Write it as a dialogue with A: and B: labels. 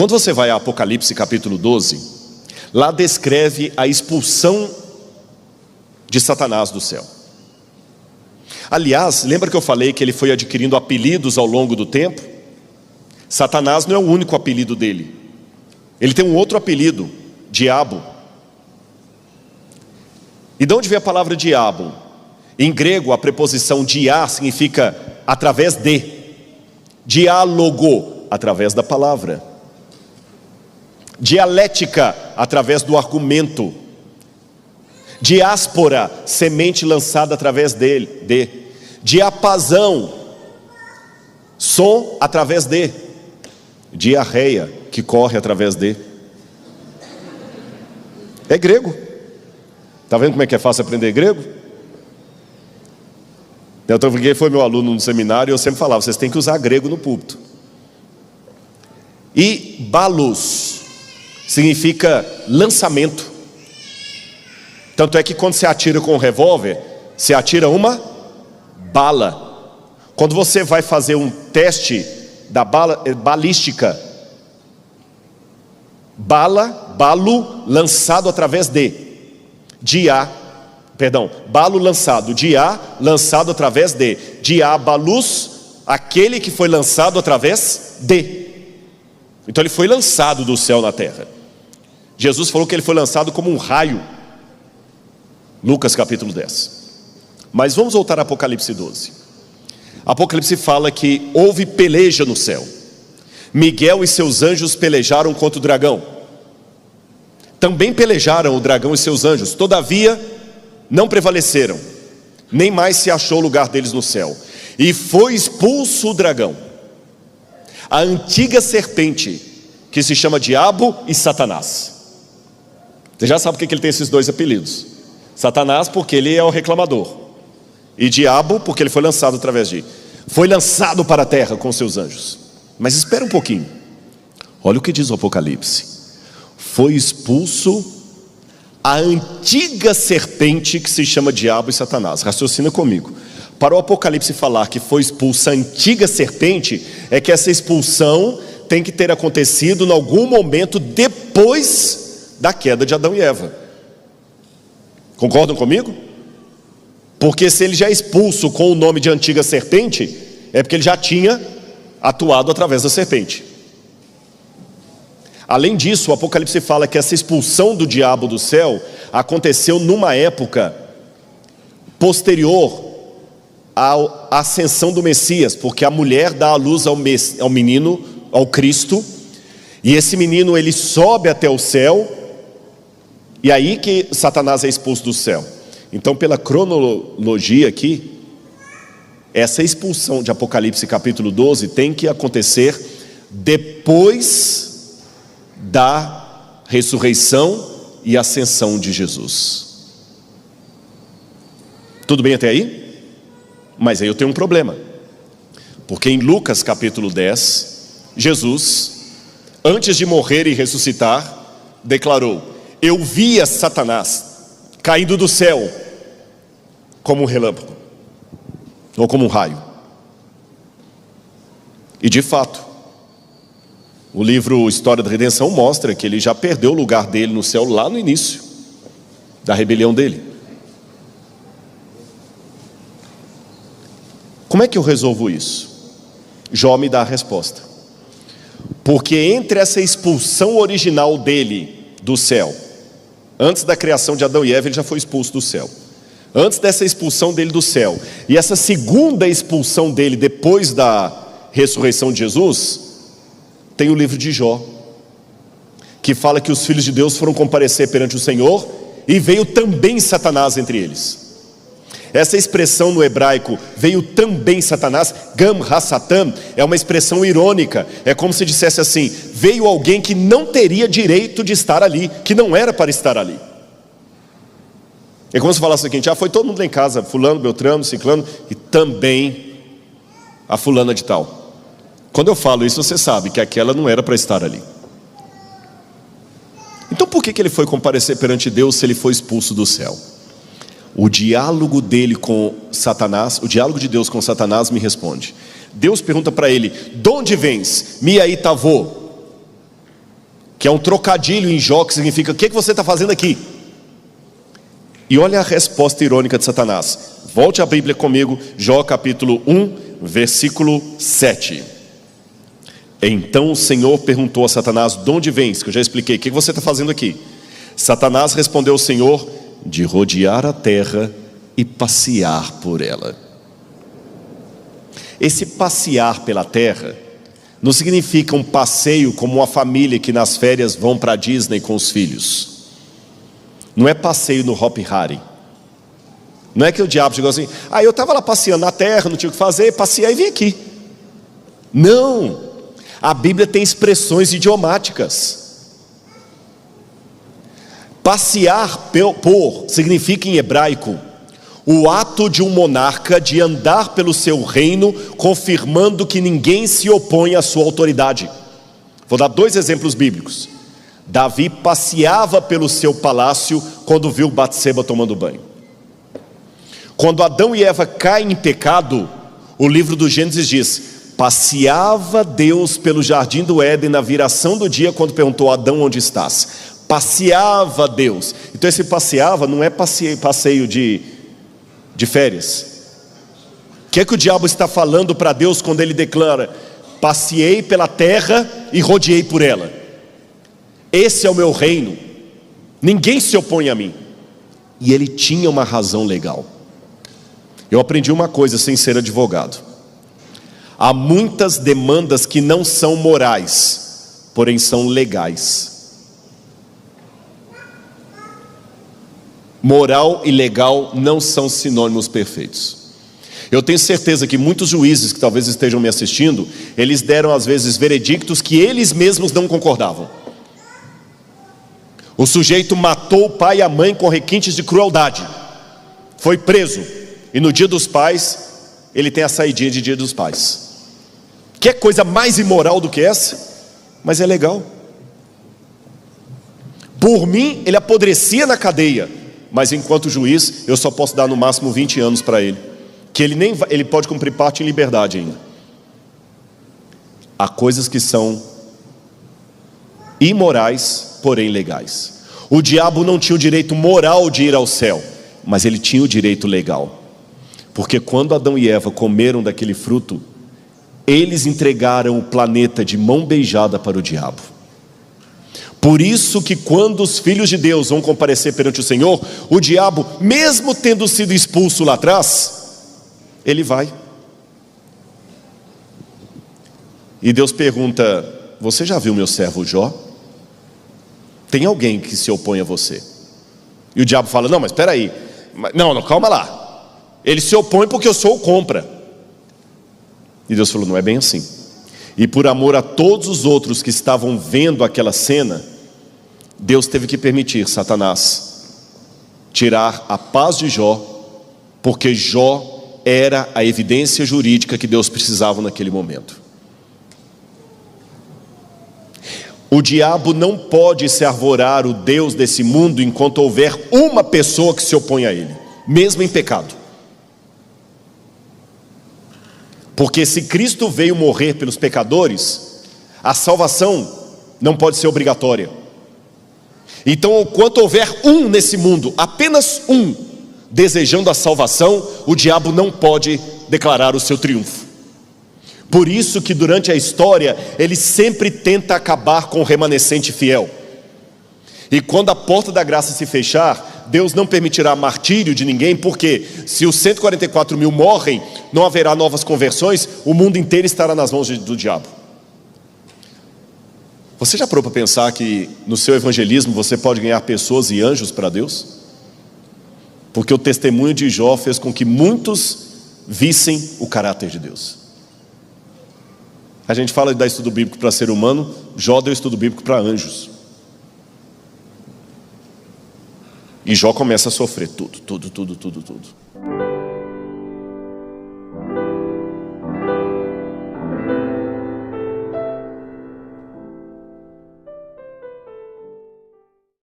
A: Quando você vai a Apocalipse capítulo 12, lá descreve a expulsão de Satanás do céu. Aliás, lembra que eu falei que ele foi adquirindo apelidos ao longo do tempo? Satanás não é o único apelido dele. Ele tem um outro apelido, diabo. E de onde vem a palavra diabo? Em grego, a preposição dia significa através de. Diálogo, através da palavra. Dialética, através do argumento. Diáspora, semente lançada através dele. Diapasão, som através de. Diarreia, que corre através de. É grego. Está vendo como é que é fácil aprender grego? Então, porque foi meu aluno no seminário, eu sempre falava, vocês têm que usar grego no púlpito. E balos significa lançamento. Tanto é que quando você atira com um revólver, você atira uma bala. Quando você vai fazer um teste da balística, balo lançado através de. Balo lançado, lançado através de. Diabalus, aquele que foi lançado através de. Então ele foi lançado do céu na terra. Jesus falou que ele foi lançado como um raio. Lucas capítulo 10. Mas vamos voltar a Apocalipse 12. Apocalipse fala que houve peleja no céu. Miguel e seus anjos pelejaram contra o dragão. Também pelejaram o dragão e seus anjos, todavia não prevaleceram, nem mais se achou lugar deles no céu. E foi expulso o dragão, a antiga serpente, que se chama Diabo e Satanás. Você já sabe por que ele tem esses dois apelidos. Satanás porque ele é o reclamador, e Diabo porque ele foi lançado através de. Foi lançado para a terra com seus anjos. Mas espera um pouquinho. Olha o que diz o Apocalipse. Foi expulso a antiga serpente que se chama Diabo e Satanás. Raciocina comigo. Para o Apocalipse falar que foi expulsa a antiga serpente, é que essa expulsão tem que ter acontecido em algum momento depois da queda de Adão e Eva. Concordam comigo? Porque se ele já é expulso com o nome de antiga serpente, é porque ele já tinha atuado através da serpente. Além disso, o Apocalipse fala que essa expulsão do diabo do céu aconteceu numa época posterior à ascensão do Messias, porque a mulher dá à luz ao menino, ao Cristo, e esse menino ele sobe até o céu, e aí que Satanás é expulso do céu. Então, pela cronologia aqui, essa expulsão de Apocalipse capítulo 12 tem que acontecer depois da ressurreição e ascensão de Jesus. Tudo bem até aí? Mas aí eu tenho um problema, porque em Lucas capítulo 10, Jesus, antes de morrer e ressuscitar, declarou: eu via Satanás caindo do céu como um relâmpago, ou como um raio. E de fato, o livro História da Redenção mostra que ele já perdeu o lugar dele no céu lá no início da rebelião dele. Como é que eu resolvo isso? Jó me dá a resposta. Porque entre essa expulsão original dele do céu, antes da criação de Adão e Eva, ele já foi expulso do céu. Antes dessa expulsão dele do céu, e essa segunda expulsão dele depois da ressurreição de Jesus, tem o livro de Jó, que fala que os filhos de Deus foram comparecer perante o Senhor, e veio também Satanás entre eles. Essa expressão no hebraico, veio também Satanás, Gam ha-Satan, é uma expressão irônica. É como se dissesse assim: veio alguém que não teria direito de estar ali, que não era para estar ali. É como se falasse o seguinte: foi todo mundo lá em casa, fulano, beltrano, ciclano, e também a fulana de tal. Quando eu falo isso, você sabe que aquela não era para estar ali. Então por que ele foi comparecer perante Deus se ele foi expulso do céu? O diálogo dele com Satanás, o diálogo de Deus com Satanás me responde. Deus pergunta para ele: de onde vens? Mi aí tavô. que é um trocadilho em Jó, que significa: o que você está fazendo aqui? E olha a resposta irônica de Satanás. Volte a Bíblia comigo, Jó capítulo 1, versículo 7. Então o Senhor perguntou a Satanás: de onde vens? Que eu já expliquei, o que você está fazendo aqui? Satanás respondeu ao Senhor: de rodear a terra e passear por ela. Esse passear pela terra não significa um passeio como uma família que nas férias vão para a Disney com os filhos. Não é passeio no Hop Hari. Não é que o diabo chegou assim: eu estava lá passeando na terra, não tinha o que fazer, passei e vim aqui. Não, a Bíblia tem expressões idiomáticas. Passear por significa em hebraico o ato de um monarca de andar pelo seu reino, confirmando que ninguém se opõe à sua autoridade. Vou dar 2 exemplos bíblicos. Davi passeava pelo seu palácio quando viu Batseba tomando banho. Quando Adão e Eva caem em pecado, o livro do Gênesis diz: passeava Deus pelo jardim do Éden na viração do dia, quando perguntou: Adão, onde estás? Passeava Deus. Então esse passeava não é passeio de férias. O que é que o diabo está falando para Deus quando ele declara: passeei pela terra e rodeei por ela? Esse é o meu reino, ninguém se opõe a mim. E ele tinha uma razão legal. Eu aprendi uma coisa sem ser advogado: há muitas demandas que não são morais, porém são legais. Moral e legal não são sinônimos perfeitos. Eu tenho certeza que muitos juízes que talvez estejam me assistindo, eles deram às vezes veredictos que eles mesmos não concordavam. O sujeito matou o pai e a mãe com requintes de crueldade, foi preso, e no dia dos pais ele tem a saidinha de dia dos pais. Que coisa mais imoral do que essa? Mas é legal. Por mim ele apodrecia na cadeia, mas enquanto juiz eu só posso dar no máximo 20 anos para ele, que ele pode cumprir parte em liberdade ainda. Há coisas que são imorais, porém legais. O diabo não tinha o direito moral de ir ao céu, mas ele tinha o direito legal, porque quando Adão e Eva comeram daquele fruto, eles entregaram o planeta de mão beijada para o diabo. Por isso que quando os filhos de Deus vão comparecer perante o Senhor, o diabo, mesmo tendo sido expulso lá atrás, ele vai. E Deus pergunta: você já viu meu servo Jó? Tem alguém que se opõe a você? E o diabo fala: não, mas espera aí, não, calma lá, ele se opõe porque eu sou o contra. E Deus falou: não é bem assim. E por amor a todos os outros que estavam vendo aquela cena, Deus teve que permitir Satanás tirar a paz de Jó, porque Jó era a evidência jurídica que Deus precisava naquele momento. O diabo não pode se arvorar o Deus desse mundo enquanto houver uma pessoa que se opõe a ele, mesmo em pecado. Porque se Cristo veio morrer pelos pecadores, a salvação não pode ser obrigatória. Então, enquanto houver um nesse mundo, apenas um, desejando a salvação, o diabo não pode declarar o seu triunfo. Por isso que durante a história, ele sempre tenta acabar com o remanescente fiel. E quando a porta da graça se fechar, Deus não permitirá martírio de ninguém, porque se os 144 mil morrem, não haverá novas conversões, o mundo inteiro estará nas mãos do diabo. Você já parou para pensar que no seu evangelismo você pode ganhar pessoas e anjos para Deus? Porque o testemunho de Jó fez com que muitos vissem o caráter de Deus. A gente fala de dar estudo bíblico para ser humano, Jó deu estudo bíblico para anjos. E Jó começa a sofrer tudo.